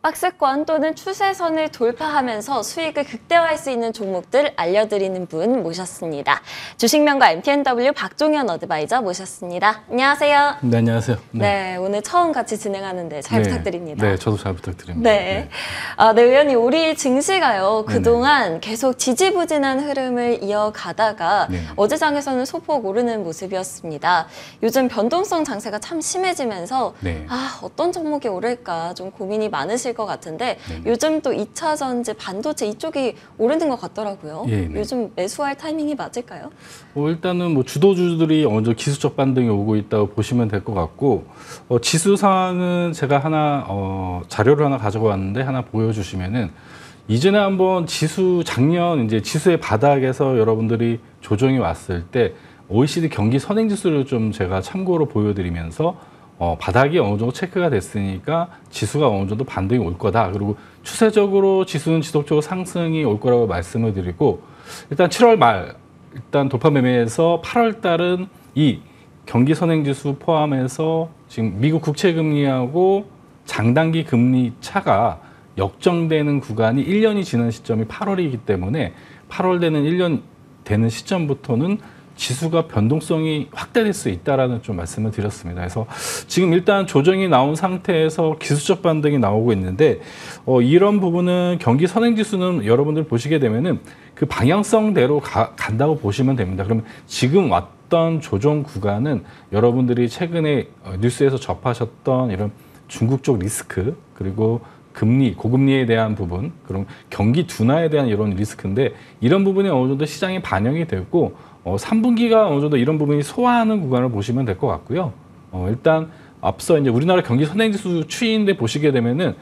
박스권 또는 추세선을 돌파하면서 수익을 극대화할 수 있는 종목들 알려드리는 분 모셨습니다. 주식명가 MTNW 박종현 어드바이저 모셨습니다. 안녕하세요. 네, 안녕하세요. 네, 오늘 처음 같이 진행하는데 잘 부탁드립니다. 네, 저도 잘 부탁드립니다. 네. 네, 의원님, 우리 증시가요, 그동안 계속 지지부진한 흐름을 이어가다가 어제 장에서는 소폭 오르는 모습이었습니다. 요즘 변동성 장세가 참 심해지면서 어떤 종목이 오를까 좀 고민이 많으실 것 같은데 요즘 또 2차 전지, 반도체 이쪽이 오르는 것 같더라고요. 요즘 매수할 타이밍이 맞을까요? 일단은 뭐 주도주들이 어느 정도 기술적 반등이 오고 있다고 보시면 될 것 같고, 지수 상황은 제가 하나 자료를 하나 가지고 왔는데 하나 보여주시면은, 이전에 한번 작년 이제 지수의 바닥에서 여러분들이 조정이 왔을 때 OECD 경기 선행지수를 좀 제가 참고로 보여드리면서 바닥이 어느 정도 체크가 됐으니까 지수가 어느 정도 반등이 올 거다. 그리고 추세적으로 지수는 지속적으로 상승이 올 거라고 말씀을 드리고, 일단 7월 말 일단 돌파 매매에서 8월 달은 이 경기 선행지수 포함해서 지금 미국 국채 금리하고 장단기 금리 차가 역정되는 구간이 1년이 지난 시점이 8월이기 때문에 8월 되는 1년 되는 시점부터는 지수가 변동성이 확대될 수 있다라는 좀 말씀을 드렸습니다. 그래서 지금 일단 조정이 나온 상태에서 기술적 반등이 나오고 있는데, 이런 부분은 경기 선행지수는 여러분들 보시게 되면은 그 방향성대로 간다고 보시면 됩니다. 그러면 지금 왔던 조정 구간은 여러분들이 최근에 뉴스에서 접하셨던 이런 중국 쪽 리스크, 그리고 금리, 고금리에 대한 부분, 그럼 경기 둔화에 대한 이런 리스크인데, 이런 부분이 어느 정도 시장에 반영이 됐고 3분기가 어느 정도 이런 부분이 소화하는 구간을 보시면 될 것 같고요. 일단 앞서 이제 우리나라 경기 선행지수 추이인데 보시게 되면은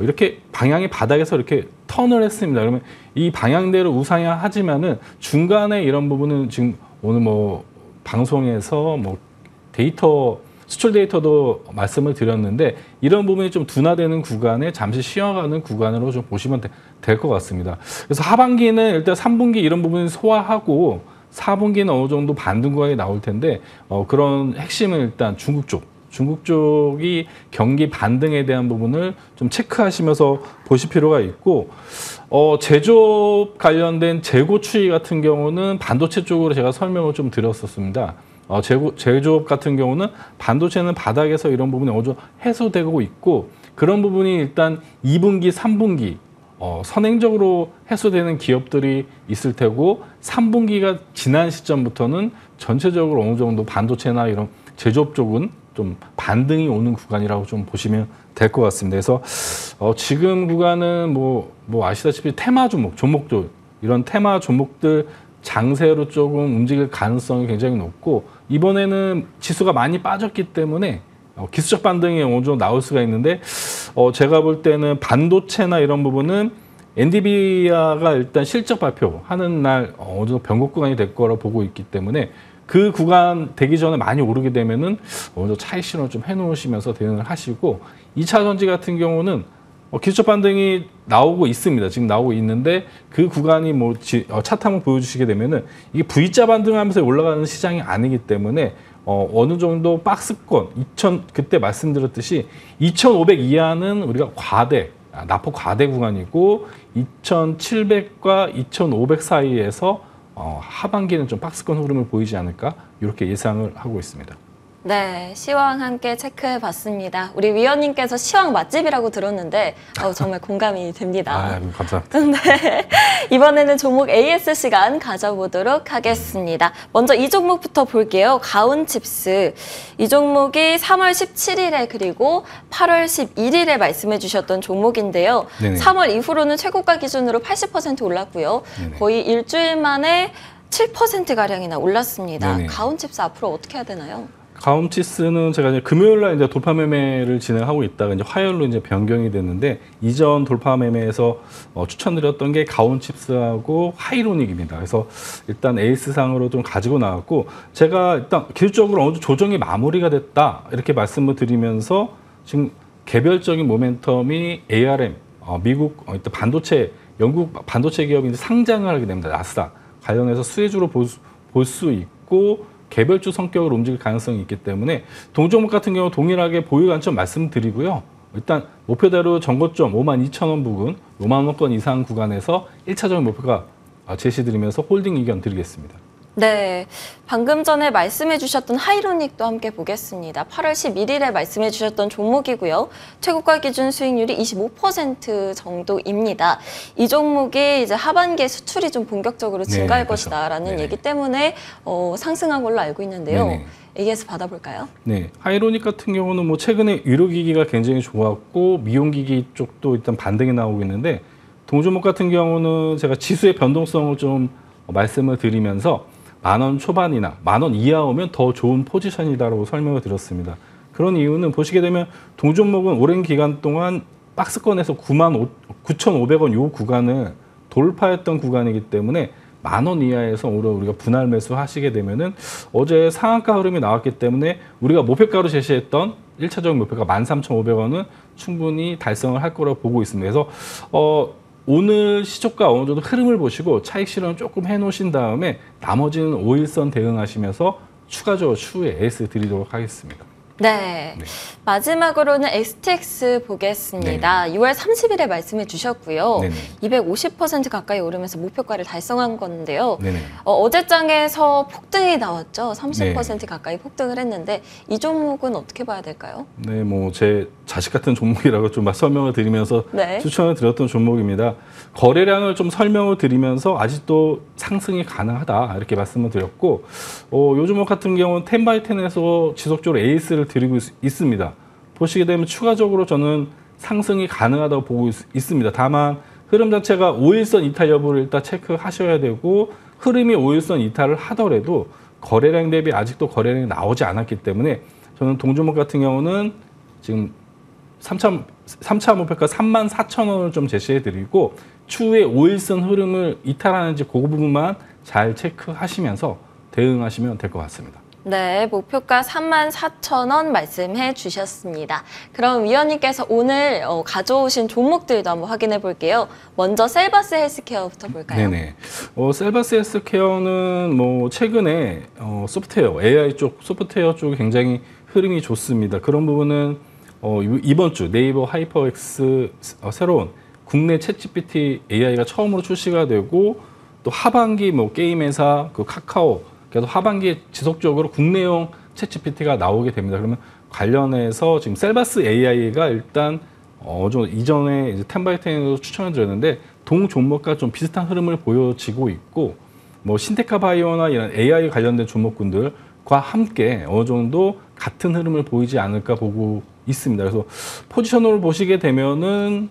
이렇게 방향이 바닥에서 이렇게 턴을 했습니다. 그러면 이 방향대로 우상향하지만은 중간에 이런 부분은 지금 오늘 뭐 방송에서 뭐 데이터 수출 데이터도 말씀을 드렸는데, 이런 부분이 좀 둔화되는 구간에 잠시 쉬어가는 구간으로 좀 보시면 될 것 같습니다. 그래서 하반기는 일단 3분기 이런 부분을 소화하고 4분기는 어느 정도 반등 구간이 나올 텐데, 그런 핵심은 일단 중국 쪽이 경기 반등에 대한 부분을 좀 체크하시면서 보실 필요가 있고, 제조업 관련된 재고 추이 같은 경우는 반도체 쪽으로 제가 설명을 좀 드렸었습니다. 제조업 같은 경우는 반도체는 바닥에서 이런 부분이 어느 정도 해소되고 있고, 그런 부분이 일단 2분기, 3분기 선행적으로 해소되는 기업들이 있을 테고, 3분기가 지난 시점부터는 전체적으로 어느 정도 반도체나 이런 제조업 쪽은 좀 반등이 오는 구간이라고 좀 보시면 될 것 같습니다. 그래서 지금 구간은 뭐 아시다시피 테마 종목들 이런 테마 종목들 장세로 조금 움직일 가능성이 굉장히 높고, 이번에는 지수가 많이 빠졌기 때문에 기술적 반등이 어느 정도 나올 수가 있는데, 제가 볼 때는 반도체나 이런 부분은 엔비디아가 일단 실적 발표하는 날 어느 정도 변곡 구간이 될 거라 보고 있기 때문에, 그 구간 되기 전에 많이 오르게 되면은 어느 정도 차익 실현을 좀 해놓으시면서 대응을 하시고, 2차 전지 같은 경우는 기술적 반등이 나오고 있습니다. 지금 나오고 있는데, 그 구간이 뭐 차트 한번 보여주시게 되면은 이게 V자 반등하면서 올라가는 시장이 아니기 때문에 어느 정도 박스권 그때 말씀드렸듯이 2,500 이하는 우리가 납폭 과대 구간이고, 2,700과 2,500 사이에서 하반기는 좀 박스권 흐름을 보이지 않을까, 이렇게 예상을 하고 있습니다. 네, 시황 함께 체크해봤습니다. 우리 위원님께서 시황 맛집이라고 들었는데 정말 공감이 됩니다. 감사합니다. 네, 이번에는 종목 AS 시간 가져보도록 하겠습니다. 먼저 이 종목부터 볼게요. 가온칩스. 이 종목이 3월 17일에 그리고 8월 11일에 말씀해 주셨던 종목인데요. 3월 이후로는 최고가 기준으로 80% 올랐고요. 거의 일주일 만에 7%가량이나 올랐습니다. 가온칩스 앞으로 어떻게 해야 되나요? 가온칩스는 제가 이제 금요일 날 이제 돌파 매매를 진행하고 있다가 이제 화요일로 이제 변경이 됐는데, 이전 돌파 매매에서 추천드렸던 게 가온칩스하고 하이로닉입니다. 그래서 일단 에이스상으로 좀 가지고 나왔고, 제가 일단 기술적으로 어느 정도 조정이 마무리가 됐다 이렇게 말씀을 드리면서, 지금 개별적인 모멘텀이 ARM, 미국 일단 영국 반도체 기업이 이제 상장을 하게 됩니다. 나스닥 관련해서 수혜주로 볼 수 있고, 개별주 성격으로 움직일 가능성이 있기 때문에 동종목 같은 경우 동일하게 보유 관점 말씀드리고요. 일단 목표대로 전고점 52,000원 부근 5만 원권 이상 구간에서 1차적인 목표가 제시드리면서 홀딩 의견 드리겠습니다. 네, 방금 전에 말씀해 주셨던 하이로닉도 함께 보겠습니다. 8월 11일에 말씀해 주셨던 종목이고요. 최고가 기준 수익률이 25% 정도입니다. 이 종목이 이제 하반기에 수출이 좀 본격적으로 증가할 그렇죠. 것이다라는 네네. 얘기 때문에 상승한 걸로 알고 있는데요. 네네. AS 받아볼까요? 네, 하이로닉 같은 경우는 뭐 최근에 의료기기가 굉장히 좋았고 미용기기 쪽도 일단 반등이 나오고 있는데 동종목 같은 경우는 제가 지수의 변동성을 좀 말씀을 드리면서 10,000원 초반이나 10,000원 이하 오면 더 좋은 포지션이다라고 설명을 드렸습니다. 그런 이유는 보시게 되면 동종목은 오랜 기간 동안 박스권에서 9,500원 요 구간을 돌파했던 구간이기 때문에 10,000원 이하에서 오히려 우리가 분할 매수 하시게 되면은 어제 상한가 흐름이 나왔기 때문에 우리가 목표가로 제시했던 1차적인 목표가 13,500원은 충분히 달성을 할 거라고 보고 있습니다. 그래서 오늘 시초가 어느 정도 흐름을 보시고 차익 실현 조금 해놓으신 다음에 나머지는 5일선 대응하시면서 추가적으로 추후에 AS 드리도록 하겠습니다. 네. 네. 마지막으로는 STX 보겠습니다. 6월 30일에 말씀해 주셨고요. 네네. 250% 가까이 오르면서 목표가를 달성한 건데요. 네네. 어제장에서 폭등이 나왔죠. 30% 가까이 폭등을 했는데 이 종목은 어떻게 봐야 될까요? 네, 뭐 제 자식 같은 종목이라고 좀 설명을 드리면서 네. 추천을 드렸던 종목입니다. 거래량을 좀 설명을 드리면서 아직도 상승이 가능하다 이렇게 말씀을 드렸고 요 종목 같은 경우는 10x10에서 지속적으로 에이스를 드리고 있습니다. 보시게 되면 추가적으로 저는 상승이 가능하다고 보고 있습니다. 다만 흐름 자체가 5일선 이탈 여부를 일단 체크하셔야 되고 흐름이 5일선 이탈을 하더라도 거래량 대비 아직도 거래량이 나오지 않았기 때문에 저는 동종목 같은 경우는 지금 3차 목표가 34,000원을 좀 제시해 드리고 추후에 5일선 흐름을 이탈하는지 그 부분만 잘 체크하시면서 대응하시면 될 것 같습니다. 네, 목표가 34,000원 말씀해 주셨습니다. 그럼 위원님께서 오늘 가져오신 종목들도 한번 확인해 볼게요. 먼저 셀바스 헬스케어부터 볼까요? 네네. 셀바스 헬스케어는 뭐 최근에 소프트웨어, AI 쪽 소프트웨어 쪽이 굉장히 흐름이 좋습니다. 그런 부분은 이번 주 네이버 하이퍼엑스 새로운 국내 챗GPT AI가 처음으로 출시가 되고 또 하반기 뭐 게임 회사 그 카카오 그래도 하반기에 지속적으로 국내용 챗GPT가 나오게 됩니다. 그러면 관련해서 지금 셀바스 AI가 일단 좀 이전에 이제 10x10으로 추천을 드렸는데 동 종목과 좀 비슷한 흐름을 보여지고 있고 뭐 신테카 바이오나 이런 AI 관련된 종목군들과 함께 어느 정도 같은 흐름을 보이지 않을까 보고 있습니다. 그래서 포지션으로 보시게 되면은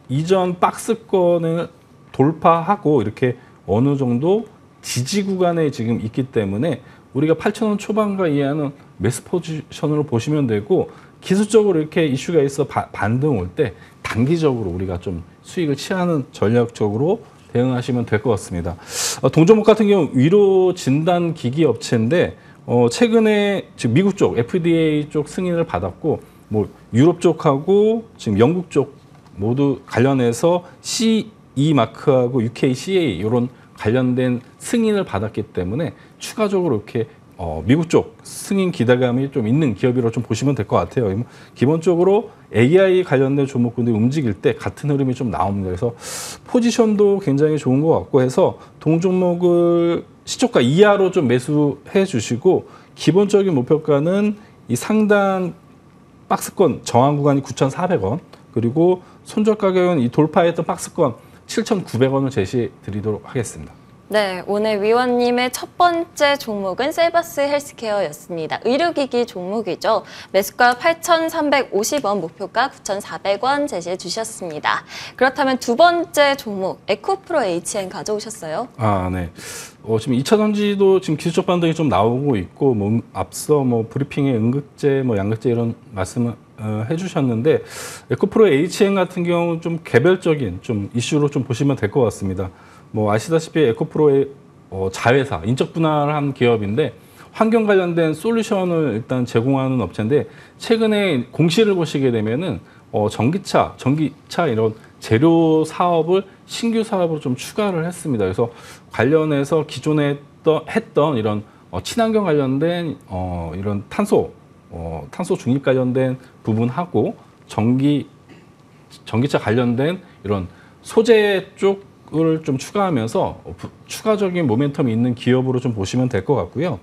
이전 박스권을 돌파하고 이렇게 어느 정도 지지 구간에 지금 있기 때문에 우리가 8,000원 초반과 이하는 매수 포지션으로 보시면 되고 기술적으로 이렇게 이슈가 있어 반등 올 때 단기적으로 우리가 좀 수익을 취하는 전략적으로 대응하시면 될 것 같습니다. 동종목 같은 경우 위로 진단 기기 업체인데 최근에 지금 미국 쪽 FDA 쪽 승인을 받았고 뭐 유럽 쪽하고 지금 영국 쪽 모두 관련해서 CE 마크하고 UKCA 이런 관련된 승인을 받았기 때문에 추가적으로 이렇게 미국 쪽 승인 기대감이 좀 있는 기업이라고 좀 보시면 될 것 같아요. 기본적으로 AI 관련된 종목군들이 움직일 때 같은 흐름이 좀 나옵니다. 그래서 포지션도 굉장히 좋은 것 같고 해서 동종목을 시초가 이하로 좀 매수해 주시고 기본적인 목표가는 이 상단 박스권 저항 구간이 9,400원 그리고 손절 가격은 이 돌파했던 박스권 7,900원을 제시해 드리도록 하겠습니다. 네, 오늘 위원님의 첫 번째 종목은 셀바스 헬스케어였습니다. 의료기기 종목이죠. 매수가 8,350원, 목표가 9,400원 제시해 주셨습니다. 그렇다면 두 번째 종목, 에코프로 HN 가져오셨어요? 아, 네. 지금 2차 전지도 지금 기술적 반등이 좀 나오고 있고, 뭐 앞서 뭐 브리핑에 음극재, 뭐 양극재 이런 말씀을 해주셨는데, 에코프로 HN 같은 경우 좀 개별적인 좀 이슈로 좀 보시면 될 것 같습니다. 뭐 아시다시피 에코프로의 자회사, 인적 분할한 기업인데 환경 관련된 솔루션을 일단 제공하는 업체인데 최근에 공시를 보시게 되면은 전기차 이런 재료 사업을 신규 사업으로 좀 추가를 했습니다. 그래서 관련해서 기존에 했던 이런 친환경 관련된 이런 탄소 중립 관련된 부분하고 전기차 관련된 이런 소재 쪽을 좀 추가하면서 추가적인 모멘텀이 있는 기업으로 좀 보시면 될 것 같고요.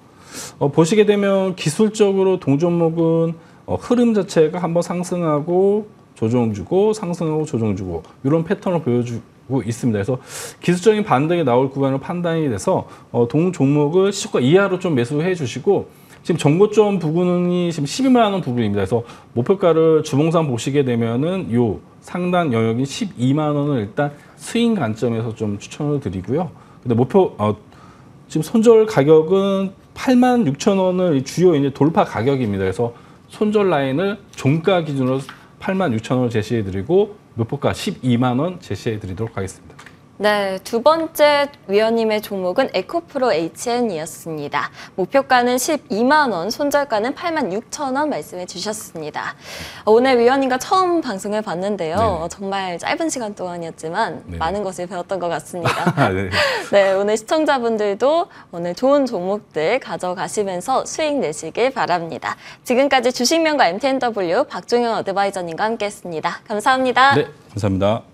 보시게 되면 기술적으로 동종목은 흐름 자체가 한번 상승하고 조정 주고 상승하고 조정 주고 이런 패턴을 보여주고 있습니다. 그래서 기술적인 반등이 나올 구간으로 판단이 돼서 동종목을 시초가 이하로 좀 매수해 주시고 지금 정고점 부근이 지금 12만 원 부근입니다. 그래서 목표가를 주봉상 보시게 되면은 요 상단 영역인 12만 원을 일단 스윙 관점에서 좀 추천을 드리고요. 근데 지금 손절 가격은 8만 6천 원을 주요 이제 돌파 가격입니다. 그래서 손절 라인을 종가 기준으로 8만 6천 원을 제시해 드리고 목표가 12만 원 제시해 드리도록 하겠습니다. 네, 두 번째 위원님의 종목은 에코프로 HN이었습니다. 목표가는 12만 원, 손절가는 8만 6천 원 말씀해 주셨습니다. 오늘 위원님과 처음 방송을 봤는데요. 네. 정말 짧은 시간 동안이었지만 네. 많은 것을 배웠던 것 같습니다. 네. 네, 오늘 시청자분들도 오늘 좋은 종목들 가져가시면서 수익 내시길 바랍니다. 지금까지 주식명가 MTNW 박종영 어드바이저님과 함께했습니다. 감사합니다. 네, 감사합니다.